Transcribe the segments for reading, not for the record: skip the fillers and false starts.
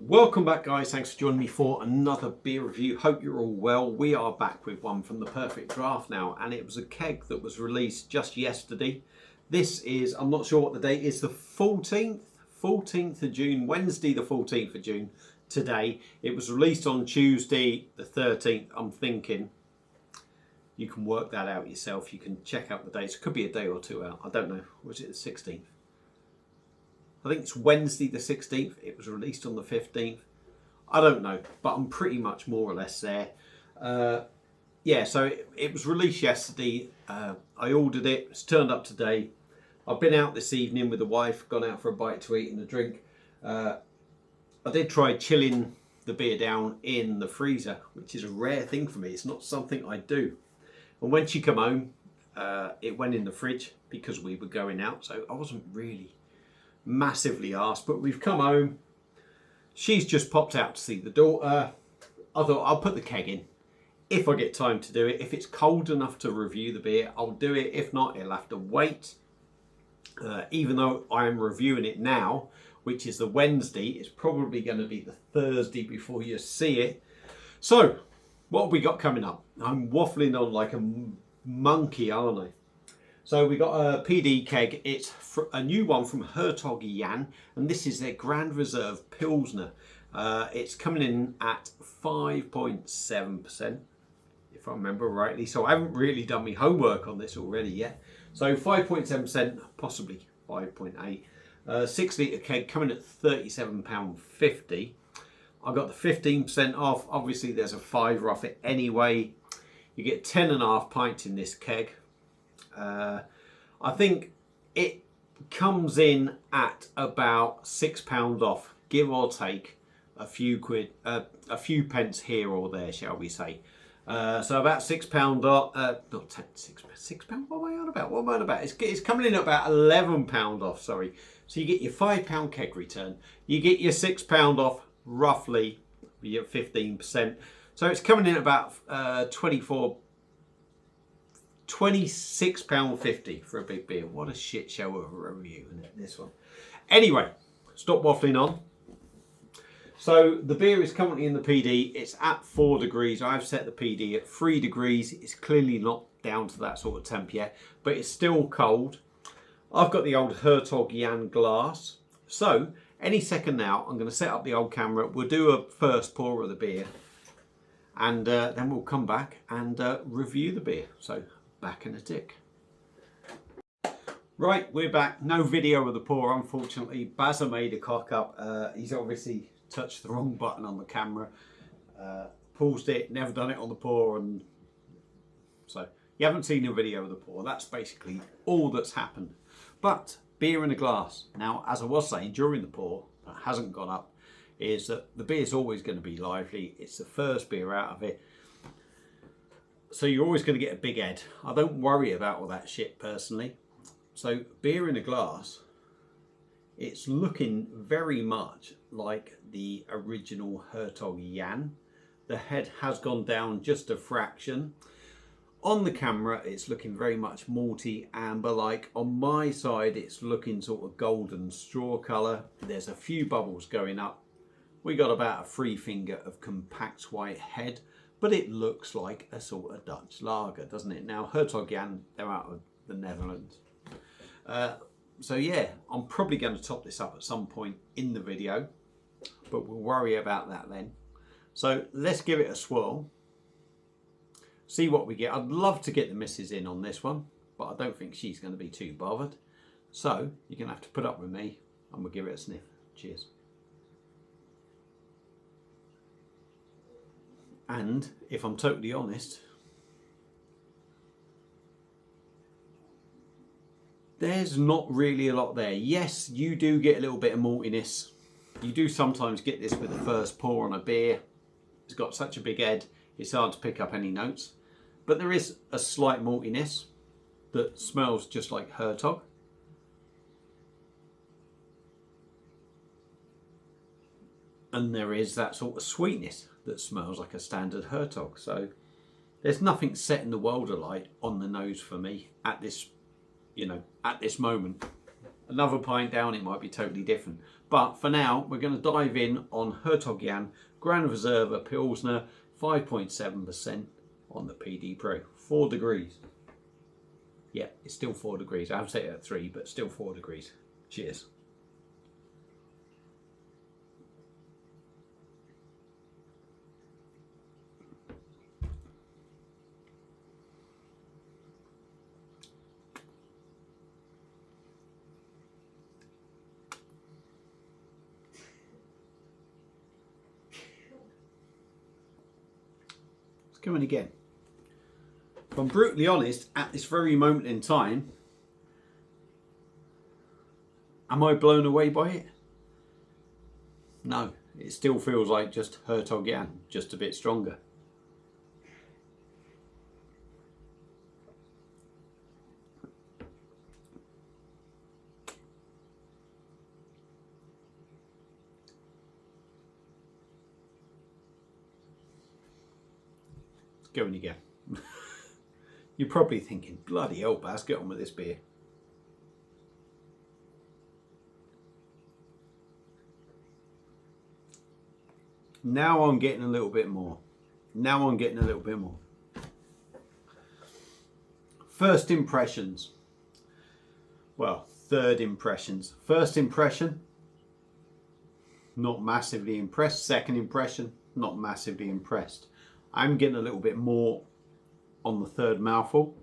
Welcome back, guys. Thanks for joining me for another beer review. Hope you're all well. We are back with one from the Perfect Draft now, and it was a keg that was released just yesterday. This is, I'm not sure what the date is, the 14th of June, Wednesday the 14th of June today. It was released on Tuesday the 13th. I'm thinking you can work that out yourself. You can check out the dates. It could be a day or two out. I don't know. Was it the 16th? I think it's Wednesday the 16th. It was released on the 15th. I don't know, but I'm pretty much more or less there. Yeah, so it was released yesterday. I ordered it. It's turned up today. I've been out this evening with the wife, gone out for a bite to eat and a drink. I did try chilling the beer down in the freezer, which is a rare thing for me. It's not something I do. And when she come home, it went in the fridge because we were going out. So I wasn't really massively asked, but we've come home. She's just popped out to see the daughter. I thought I'll put the keg in if I get time to do it. If it's cold enough to review the beer, I'll do it. If not, it'll have to wait. Even though I am reviewing it now, which is the Wednesday, it's probably going to be the Thursday before you see it. So what have we got coming up? I'm waffling on like a monkey, aren't I? So we got a PD keg. It's a new one from Hertog Jan, and this is their Grand Reserve Pilsner. It's coming in at 5.7%, if I remember rightly. So I haven't really done my homework on this already yet. So 5.7%, possibly 5.8. 6 litre keg coming at £37.50. I got the 15% off. Obviously, there's a £5 off it anyway. You get 10.5 pints in this keg. I think it comes in at about £6 off, give or take a few quid, a few pence here or there, shall we say. So about £6 off, not £6, what am I on about? What am I on about? It's coming in at about £11 off, sorry. So you get your £5 keg return, you get your £6 off, roughly, you get 15%. So it's coming in at about £26.50 for a big beer. What a shit show of a review, isn't it, this one? Anyway, stop waffling on. So the beer is currently in the PD. It's at 4 degrees. I've set the PD at 3 degrees. It's clearly not down to that sort of temp yet, but it's still cold. I've got the old Hertog Jan glass. So any second now, I'm going to set up the old camera. We'll do a first pour of the beer, and then we'll come back and review the beer. So back in a tick. Right, we're back. No video of the pour, unfortunately. Bazza made a cock up. He's obviously touched the wrong button on the camera. Paused it, never done it on the pour, and so you haven't seen a video of the pour. That's basically all that's happened. But beer in a glass. Now, as I was saying during the pour, that hasn't gone up, is that the beer's always going to be lively. It's the first beer out of it. So you're always going to get a big head. I don't worry about all that shit personally. So beer in a glass, it's looking very much like the original Hertog Jan. The head has gone down just a fraction. On the camera, it's looking very much malty amber like. On my side, it's looking sort of golden straw colour. There's a few bubbles going up. We got about a 3 finger of compact white head. But it looks like a sort of Dutch lager, doesn't it? Now, Hertog Jan, they're out of the Netherlands. So yeah, I'm probably going to top this up at some point in the video, but we'll worry about that then. So let's give it a swirl, see what we get. I'd love to get the missus in on this one, but I don't think she's going to be too bothered. So you're going to have to put up with me, and we'll give it a sniff. Cheers. And if I'm totally honest, there's not really a lot there. Yes, you do get a little bit of maltiness. You do sometimes get this with the first pour on a beer. It's got such a big head, it's hard to pick up any notes. But there is a slight maltiness that smells just like Hertog. And there is that sort of sweetness that smells like a standard Hertog. So there's nothing set in the world alight on the nose for me at this, at this moment. Another pint down, it might be totally different. But for now, we're going to dive in on Hertog Jan Grand Reserve Pilsner, 5.7% on the PD Pro. 4 degrees. Yeah, it's still 4 degrees. I have set it at 3, but still 4 degrees. Cheers. Coming again. If I'm brutally honest, at this very moment in time, am I blown away by it? No, it still feels like just Hertog Jan, just a bit stronger. Going again. You're probably thinking, bloody hell, Baz, get on with this beer. Now I'm getting a little bit more. Now I'm getting a little bit more. First impressions. Well, third impressions. First impression, not massively impressed. Second impression, not massively impressed. I'm getting a little bit more on the third mouthful.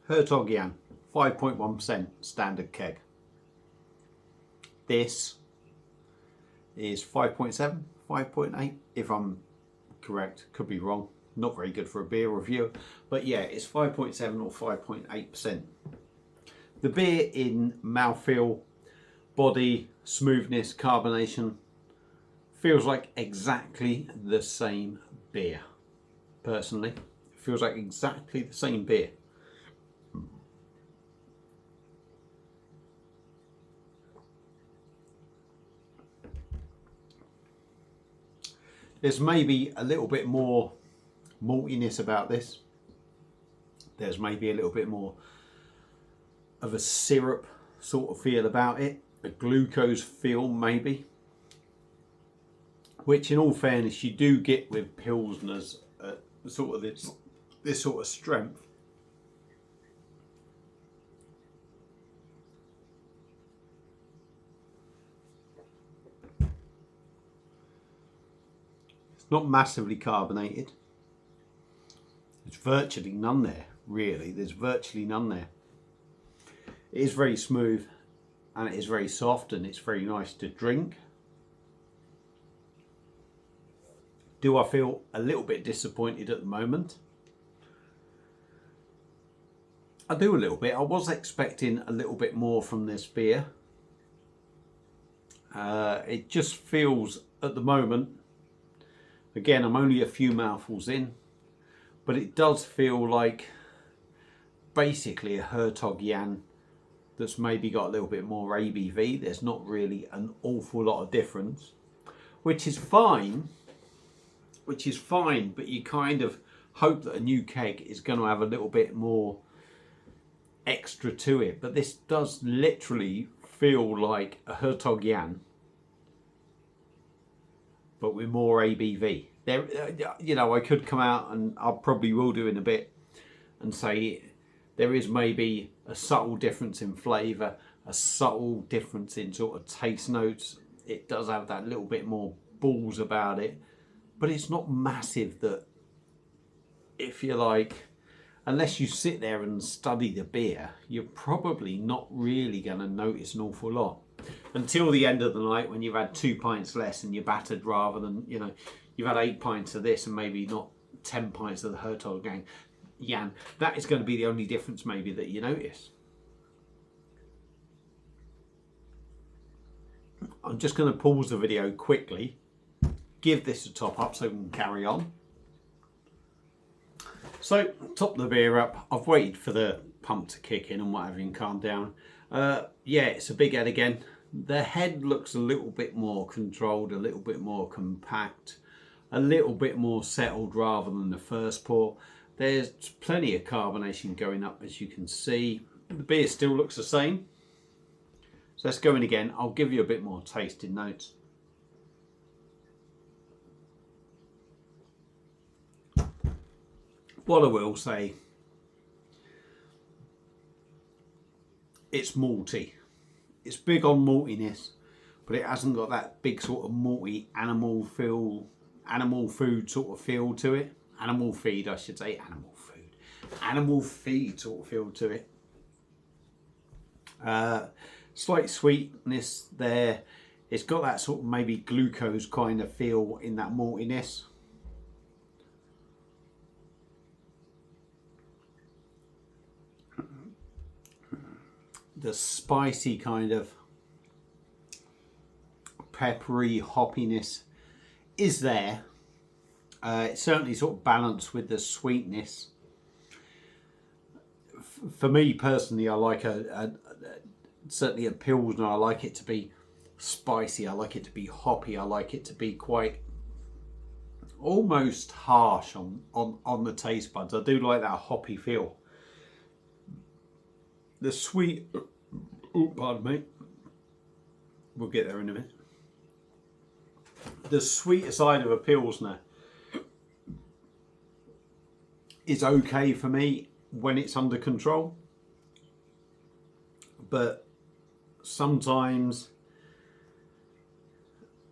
Hertog Jan, 5.1% standard keg. This is 5.7, 5.8 if I'm correct, could be wrong. Not very good for a beer review, but yeah, it's 5.7 or 5.8%. The beer in mouthfeel, body, smoothness, carbonation feels like exactly the same beer. Personally, it feels like exactly the same beer. There's maybe a little bit more maltiness about this. There's maybe a little bit more of a syrup sort of feel about it, a glucose feel maybe, which in all fairness you do get with pilsners at sort of this sort of strength. It's not massively carbonated. There's virtually none there, really. There's virtually none there. It is very smooth and it is very soft and it's very nice to drink. Do I feel a little bit disappointed at the moment? I do a little bit. I was expecting a little bit more from this beer. It just feels at the moment, again, I'm only a few mouthfuls in, but it does feel like basically a Hertog Jan that's maybe got a little bit more ABV. There's not really an awful lot of difference, which is fine, but you kind of hope that a new keg is going to have a little bit more extra to it. But this does literally feel like a Hertog Jan, but with more ABV. There, you know, I could come out, and I probably will do in a bit, and say there is maybe a subtle difference in flavour, a subtle difference in sort of taste notes. It does have that little bit more balls about it, but it's not massive that, if you like, unless you sit there and study the beer, you're probably not really going to notice an awful lot until the end of the night, when you've had 2 pints less and you're battered, rather than, you know, you've had 8 pints of this and maybe not 10 pints of the Hertog Jan. That is going to be the only difference maybe that you notice. I'm just going to pause the video quickly, give this a top up so we can carry on. So, top the beer up. I've waited for the pump to kick in and what have you and calm down. Yeah, it's a big head again. The head looks a little bit more controlled, a little bit more compact. a little bit more settled rather than the first pour. There's plenty of carbonation going up, as you can see. The beer still looks the same. So let's go in again. I'll give you a bit more tasting notes. What I will say, it's malty. It's big on maltiness, but it hasn't got that big sort of malty animal food sort of feel to it. Animal feed, I should say. Animal feed sort of feel to it. Slight sweetness there. It's got that sort of maybe glucose kind of feel in that maltiness. The spicy kind of peppery hoppiness is there. It's certainly sort of balanced with the sweetness. For me personally, I like certainly a pilsner. I like it to be spicy. I like it to be hoppy. I like it to be quite almost harsh on the taste buds. I do like that hoppy feel. The sweet, oh pardon me, we'll get there in a minute. The sweeter side of a pilsner is okay for me when it's under control, but sometimes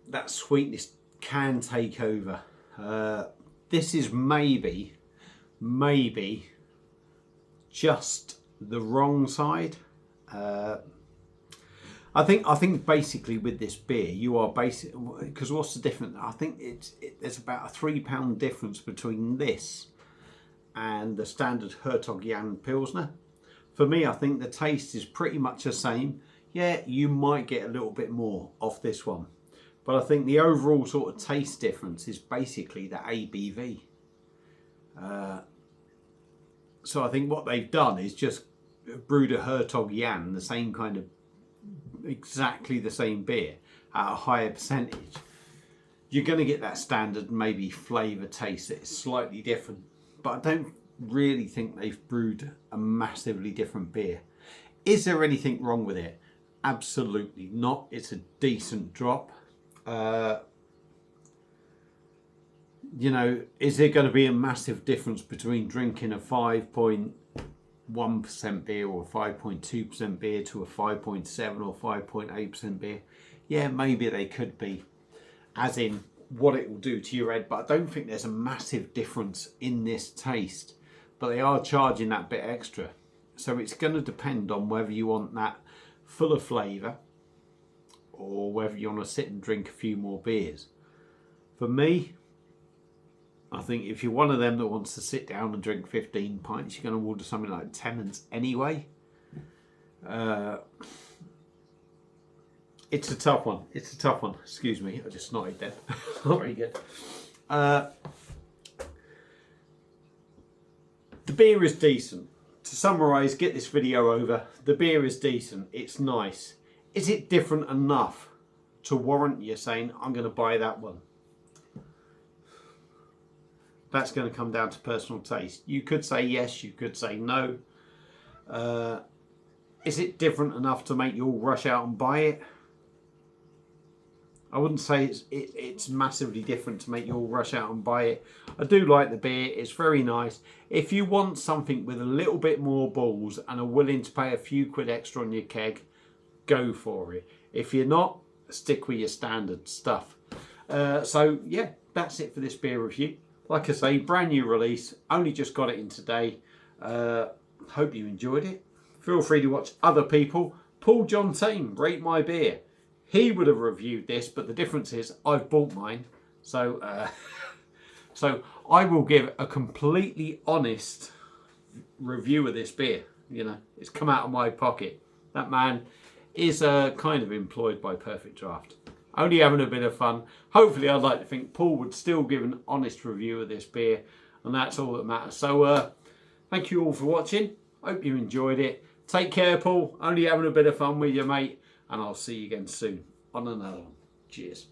that sweetness can take over. This is maybe just the wrong side. I think basically with this beer, you are because what's the difference? I think there's about a £3 difference between this and the standard Hertog Jan Pilsner. For me, I think the taste is pretty much the same. Yeah, you might get a little bit more off this one, but I think the overall sort of taste difference is basically the ABV. So I think what they've done is just brewed a Hertog Jan, the same kind of, exactly the same beer at a higher percentage. You're going to get that standard maybe flavour taste that is slightly different, but I don't really think they've brewed a massively different beer. Is there anything wrong with it? Absolutely not. It's a decent drop. You know, is there going to be a massive difference between drinking a 5.1% beer or 5.2% beer to a 5.7 or 5.8% beer? Yeah, maybe they could be, as in what it will do to your head, but I don't think there's a massive difference in this taste. But they are charging that bit extra, so it's going to depend on whether you want that fuller flavour or whether you want to sit and drink a few more beers. For me, I think if you're one of them that wants to sit down and drink 15 pints, you're going to order something like Tennant's anyway. It's a tough one. It's a tough one. Excuse me, I just snotted there. Not very good. The beer is decent. To summarise, get this video over. The beer is decent. It's nice. Is it different enough to warrant you saying, I'm going to buy that one? That's going to come down to personal taste. You could say yes, you could say no. Is it different enough to make you all rush out and buy it? I wouldn't say it's massively different to make you all rush out and buy it. I do like the beer. It's very nice. If you want something with a little bit more balls and are willing to pay a few quid extra on your keg, go for it. If you're not, stick with your standard stuff. So yeah, that's it for this beer review. Like I say, brand new release. Only just got it in today. Hope you enjoyed it. Feel free to watch other people. Paul John Tame, Rate My Beer. He would have reviewed this, but the difference is I've bought mine. So I will give a completely honest review of this beer. You know, it's come out of my pocket. That man is kind of employed by Perfect Draft. Only having a bit of fun. Hopefully, I'd like to think Paul would still give an honest review of this beer, and that's all that matters. So thank you all for watching. Hope you enjoyed it. Take care, Paul. Only having a bit of fun with you, mate. And I'll see you again soon on another one. Cheers.